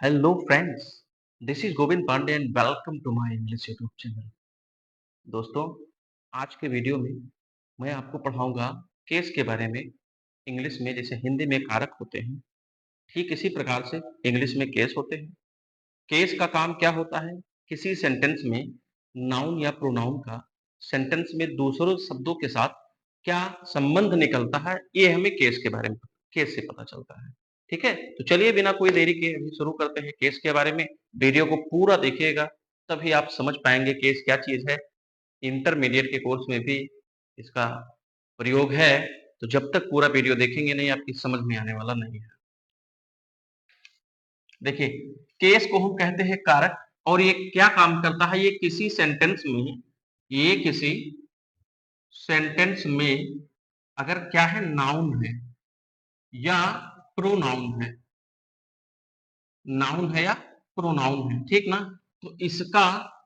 Hello friends, this is Govind Pandey and welcome to my English YouTube channel. दोस्तों, आज के video में मैं आपको पढ़ाऊंगा केस के बारे में। इंग्लिश में जैसे हिंदी में कारक होते हैं, ठीक इसी प्रकार से इंग्लिश में केस होते हैं। केस का काम क्या होता है? किसी सेंटेंस में नाउन या प्रोनाउन का सेंटेंस में दूसरों शब्दों के साथ क्या संबंध निकलता है, ये हमें केस के बारे में केस से पता चलता है। ठीक है, तो चलिए बिना कोई देरी के अभी शुरू करते हैं केस के बारे में। वीडियो को पूरा देखिएगा, तभी आप समझ पाएंगे केस क्या चीज है। इंटरमीडिएट के कोर्स में भी इसका प्रयोग है, तो जब तक पूरा वीडियो देखेंगे नहीं आपकी समझ में आने वाला नहीं है। देखिए, केस को हम कहते हैं कारक, और ये क्या काम करता है? ये किसी सेंटेंस में अगर क्या है, नाउन है या प्रोनाउन है, नाउन है या प्रोनाउन है, ठीक ना, तो इसका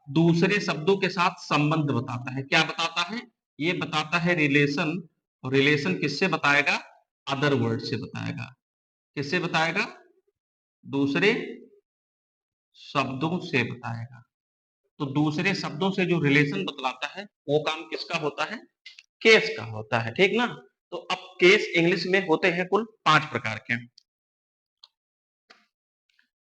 दूसरे शब्दों के साथ संबंध बताता है। क्या बताता है? ये बताता है रिलेशन। और रिलेशन किससे बताएगा? अदर वर्ड से बताएगा। किससे बताएगा? दूसरे शब्दों से बताएगा। तो दूसरे शब्दों से जो रिलेशन बतलाता है वो काम किसका होता है? केस का होता है, ठीक ना। तो अब केस इंग्लिश में होते हैं कुल 5 प्रकार के।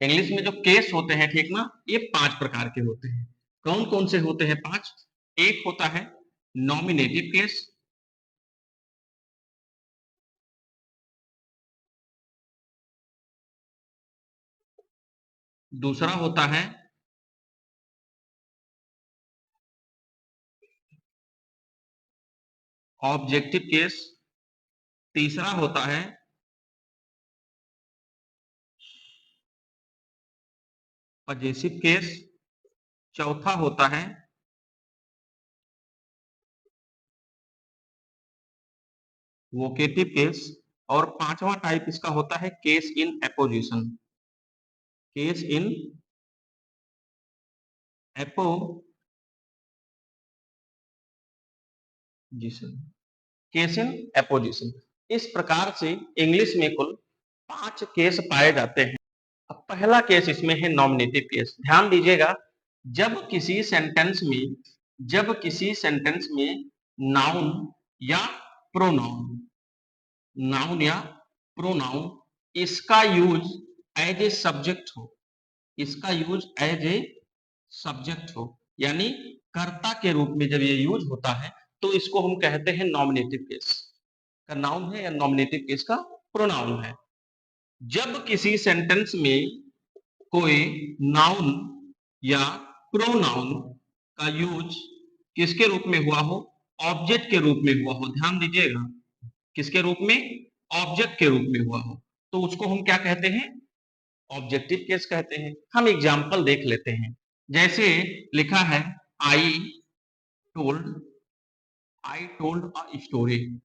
इंग्लिश में जो केस होते हैं, ठीक ना, ये 5 प्रकार के होते हैं। कौन कौन से होते हैं? 5। एक होता है नॉमिनेटिव केस, दूसरा होता है ऑब्जेक्टिव केस, तीसरा होता है पजेसिव केस, चौथा होता है वोकेटिव केस, और पांचवा टाइप इसका होता है case in apposition. Case in apposition, case in apposition. इस प्रकार से इंग्लिश में कुल 5 केस पाए जाते हैं। अब पहला केस इसमें है नॉमिनेटिव केस। ध्यान दीजिएगा, जब किसी सेंटेंस में नाउन या प्रोनाउन, नाउन या प्रोनाउन इसका यूज एज ए सब्जेक्ट हो, इसका यूज एज ए सब्जेक्ट हो, यानी कर्ता के रूप में जब ये यूज होता है तो इसको हम कहते हैं नॉमिनेटिव केस का नाउन है, या नॉमिनेटिव केस का प्रोनाउन है। जब किसी सेंटेंस में कोई नाउन या प्रोनाउन का यूज किसके रूप में हुआ हो? ऑब्जेक्ट के रूप में हुआ हो। ध्यान दीजिएगा, किसके रूप में? ऑब्जेक्ट के रूप में हुआ हो, तो उसको हम क्या कहते हैं? ऑब्जेक्टिव केस कहते हैं। हम एग्जाम्पल देख लेते हैं। जैसे लिखा है आई टोल्ड अ स्टोरी,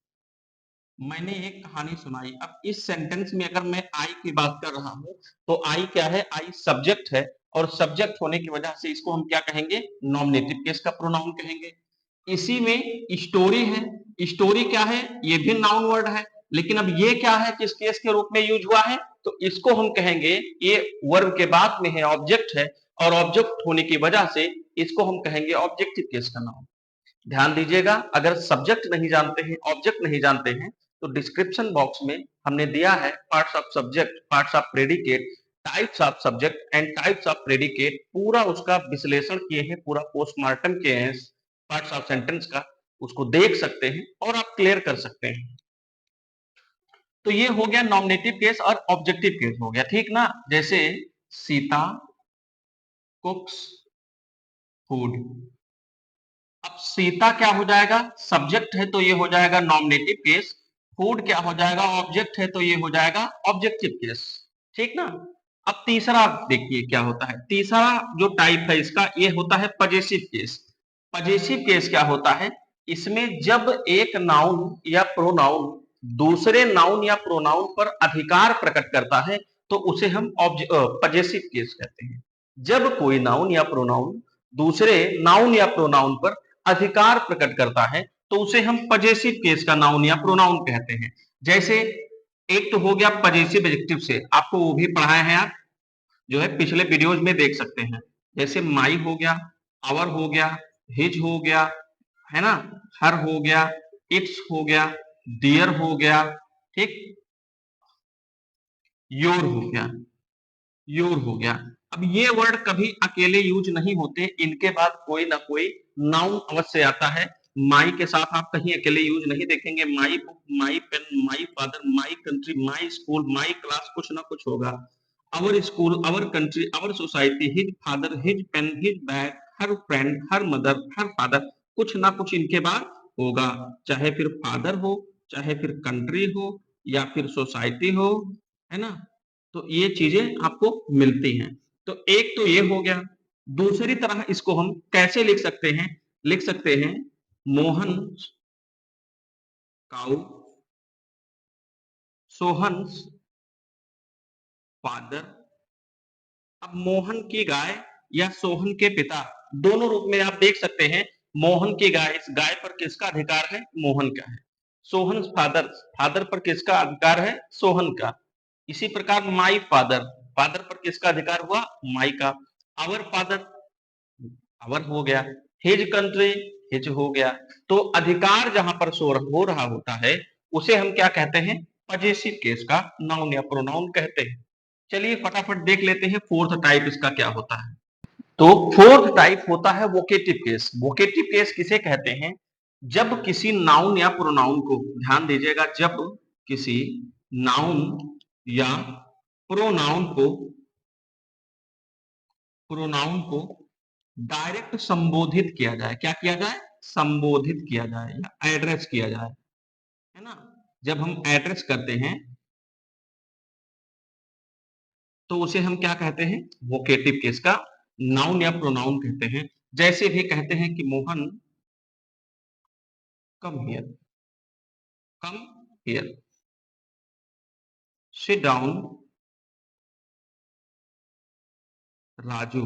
मैंने एक कहानी सुनाई। अब इस सेंटेंस में अगर मैं आई की बात कर रहा हूं तो आई क्या है? आई सब्जेक्ट है, और सब्जेक्ट होने की वजह से इसको हम क्या कहेंगे? नॉमिनेटिव केस का प्रोनाउन कहेंगे। इसी में स्टोरी है, स्टोरी क्या है? ये भी नाउन वर्ड है, लेकिन अब ये क्या है, किस केस के रूप में यूज हुआ है? तो इसको हम कहेंगे, ये वर्ब के बाद में है, ऑब्जेक्ट है, और ऑब्जेक्ट होने की वजह से इसको हम कहेंगे ऑब्जेक्टिव केस का नाउन। ध्यान दीजिएगा, अगर सब्जेक्ट नहीं जानते हैं, ऑब्जेक्ट नहीं जानते हैं, तो डिस्क्रिप्शन बॉक्स में हमने दिया है parts of subject, parts of predicate, types of subject and types of predicate, पूरा उसका विश्लेषण किए हैं, पूरा पोस्टमार्टम किए हैं पार्ट्स ऑफ सेंटेंस का। उसको देख सकते हैं और आप क्लियर कर सकते हैं। तो ये हो गया नॉमिनेटिव केस और ऑब्जेक्टिव केस हो गया, ठीक ना। जैसे सीता कुक्स फूड। अब सीता क्या हो जाएगा? सब्जेक्ट है तो ये हो जाएगा नॉमिनेटिव केस। फूड क्या हो जाएगा? ऑब्जेक्ट है तो ये हो जाएगा ऑब्जेक्टिव केस, ठीक ना। अब तीसरा देखिए क्या होता है। तीसरा जो टाइप है इसका, ये होता है पजेसिव केस। पजेसिव केस क्या होता है? इसमें जब एक नाउन या प्रोनाउन दूसरे नाउन या प्रोनाउन पर अधिकार प्रकट करता है तो उसे हम पजेसिव केस कहते हैं। जब कोई नाउन या प्रोनाउन दूसरे नाउन या प्रोनाउन पर अधिकार प्रकट करता है तो उसे हम पजेसिव केस का नाउन या प्रोनाउन कहते हैं। जैसे एक तो हो गया पजेसिव एडजेक्टिव से, आपको वो भी पढ़ाए हैं आप, जो है पिछले वीडियोज में देख सकते हैं। जैसे माई हो गया, आवर हो गया, हिज हो गया, है ना, हर हो गया, इट्स हो गया, डियर हो गया, ठीक, योर हो गया, योर हो गया। अब ये वर्ड कभी अकेले यूज नहीं होते, इनके बाद कोई ना कोई नाउन अवश्य आता है। माई के साथ आप कहीं अकेले यूज नहीं देखेंगे। My book, my pen, my father, my country, my school, my class, कुछ ना कुछ होगा। Our school, our country, our society, his father, his pen, his bag, her friend, her mother, her father, कुछ ना कुछ इनके बाद होगा। चाहे फिर फादर हो, चाहे फिर कंट्री हो, या फिर सोसाइटी हो, है ना। तो ये चीजें आपको मिलती हैं। तो एक तो ये हो गया। दूसरी तरह इसको हम कैसे लिख सकते हैं? लिख सकते हैं मोहन काउ, सोहन फादर। अब मोहन की गाय या सोहन के पिता, दोनों रूप में आप देख सकते हैं। मोहन की गाय, इस गाय पर किसका अधिकार है? मोहन का है। सोहन फादर, फादर पर किसका अधिकार है? सोहन का। इसी प्रकार माई फादर, फादर पर किसका अधिकार हुआ? माई का। आवर फादर, आवर हो गया। हिज कंट्री, हिज हो गया। तो अधिकार जहां पर शो हो रहा होता है उसे हम क्या कहते हैं? पजेसिव केस का नाउन या प्रोनाउन कहते हैं। चलिए फटाफट देख लेते हैं फोर्थ टाइप इसका क्या होता है। तो फोर्थ टाइप होता है वोकेटिव केस। वोकेटिव केस किसे कहते हैं? जब किसी नाउन या प्रोनाउन को, ध्यान दीजिएगा, जब किसी नाउन या प्रोनाउन को, प्रोनाउन को डायरेक्ट संबोधित किया जाए। क्या किया जाए? संबोधित किया जाए या एड्रेस किया जाए, है ना। जब हम एड्रेस करते हैं तो उसे हम क्या कहते हैं? वोकेटिव केस का नाउन या प्रोनाउन कहते हैं। जैसे भी कहते हैं कि Mohan come here, come here, sit down Raju.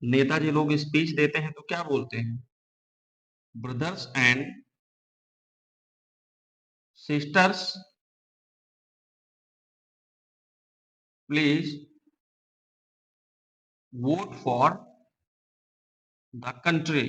Netaji लोग स्पीच देते हैं तो क्या बोलते हैं? Brothers and sisters please vote for the country,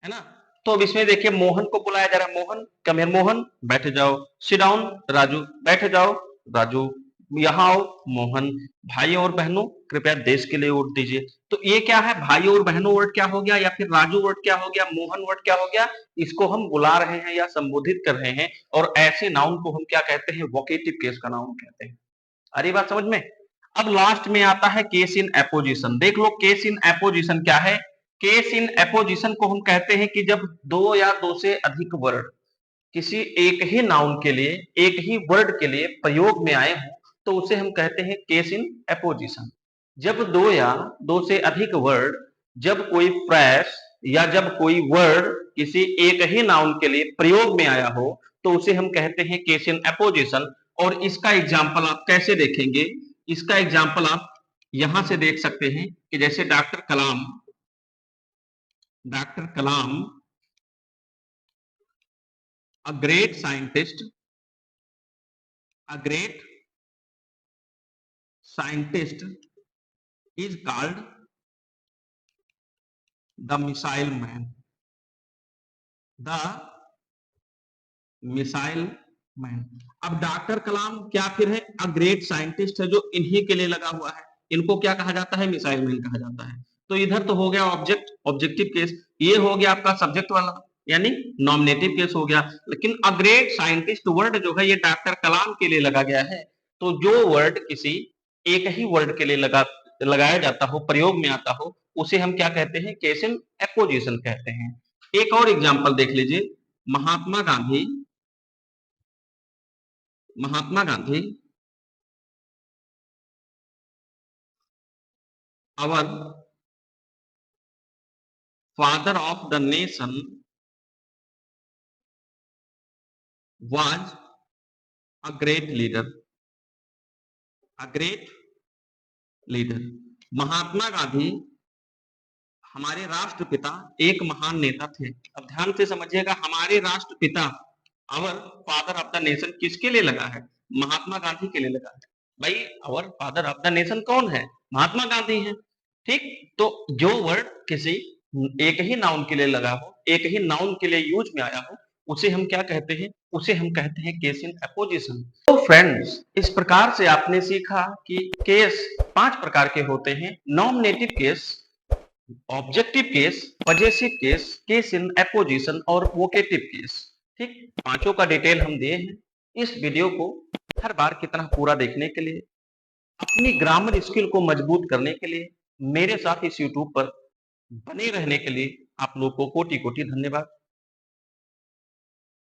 है ना। तो अब इसमें देखिए मोहन को बुलाया जा रहा है। मोहन कम हियर, मोहन बैठ जाओ। सिट डाउन राजू, बैठ जाओ राजू। यहाँ आओ मोहन। भाई और बहनों कृपया देश के लिए वोट दीजिए। तो ये क्या है? भाई और बहनों वर्ड क्या हो गया, या फिर राजू वर्ड क्या हो गया, मोहन वर्ड क्या हो गया? इसको हम बुला रहे हैं या संबोधित कर रहे हैं, और ऐसे नाउन को हम क्या कहते हैं? वोकेटिव केस का नाउन कहते हैं। अरे बात समझ में। अब लास्ट में आता है केस इन एपोजिशन। देख लो केस इन एपोजिशन क्या है। केस इन एपोजिशन को हम कहते हैं कि जब दो या दो से अधिक वर्ड किसी एक ही नाउन के लिए, एक ही वर्ड के लिए प्रयोग में आए हों तो उसे हम कहते हैं केस इन एपोजिशन। जब दो या दो से अधिक वर्ड, जब कोई फ्रेज या जब कोई वर्ड किसी एक ही नाउन के लिए प्रयोग में आया हो तो उसे हम कहते हैं केस इन एपोजिशन। और इसका एग्जाम्पल आप कैसे देखेंगे? इसका एग्जाम्पल आप यहां से देख सकते हैं कि जैसे doctor Kalam, doctor Kalam a great scientist, a great scientist is called the missile man, the missile man. अब डॉक्टर कलाम क्या फिर है? अ ग्रेट साइंटिस्ट है, जो इन्हीं के लिए लगा हुआ है। इनको क्या कहा जाता है? मिसाइल मैन कहा जाता है। तो इधर तो हो गया ऑब्जेक्ट, ऑब्जेक्टिव केस। ये हो गया आपका सब्जेक्ट वाला, यानी नॉमिनेटिव केस हो गया। लेकिन अ ग्रेट साइंटिस्ट वर्ड जो है ये डॉक्टर कलाम के लिए लगा गया है। तो जो वर्ड किसी एक ही वर्ड के लिए लगाया जाता हो, प्रयोग में आता हो, उसे हम क्या कहते हैं? केस इन एपोजिशन कहते हैं। एक और एग्जाम्पल देख लीजिए। Mahatma Gandhi, Mahatma Gandhi our father of the nation was a great leader, a great leader। Mahatma Gandhi हमारे राष्ट्रपिता एक महान नेता थे। अब ध्यान से समझिएगा, हमारे राष्ट्रपिता, our father of the nation किसके लिए लगा है? महात्मा गांधी के लिए लगा है। भाई our father of the nation कौन है? महात्मा गांधी है। ठीक, तो जो वर्ड किसी एक ही नाउन के लिए लगा हो, एक ही नाउन के लिए यूज में आया हो, उसे हम क्या कहते हैं? उसे हम कहते हैं केस इन अपोजिशन। तो फ्रेंड्स, इस प्रकार से आपने सीखा कि केस 5 प्रकार के होते हैं। Nominative case, objective case, possessive case, case in apposition और वोकेटिव केस। ठीक, पांचों का डिटेल हम दिए हैं। इस वीडियो को हर बार की तरह पूरा देखने के लिए, अपनी ग्रामर स्किल को मजबूत करने के लिए, मेरे साथ इस यूट्यूब पर बने रहने के लिए आप लोग को कोटि कोटि धन्यवाद।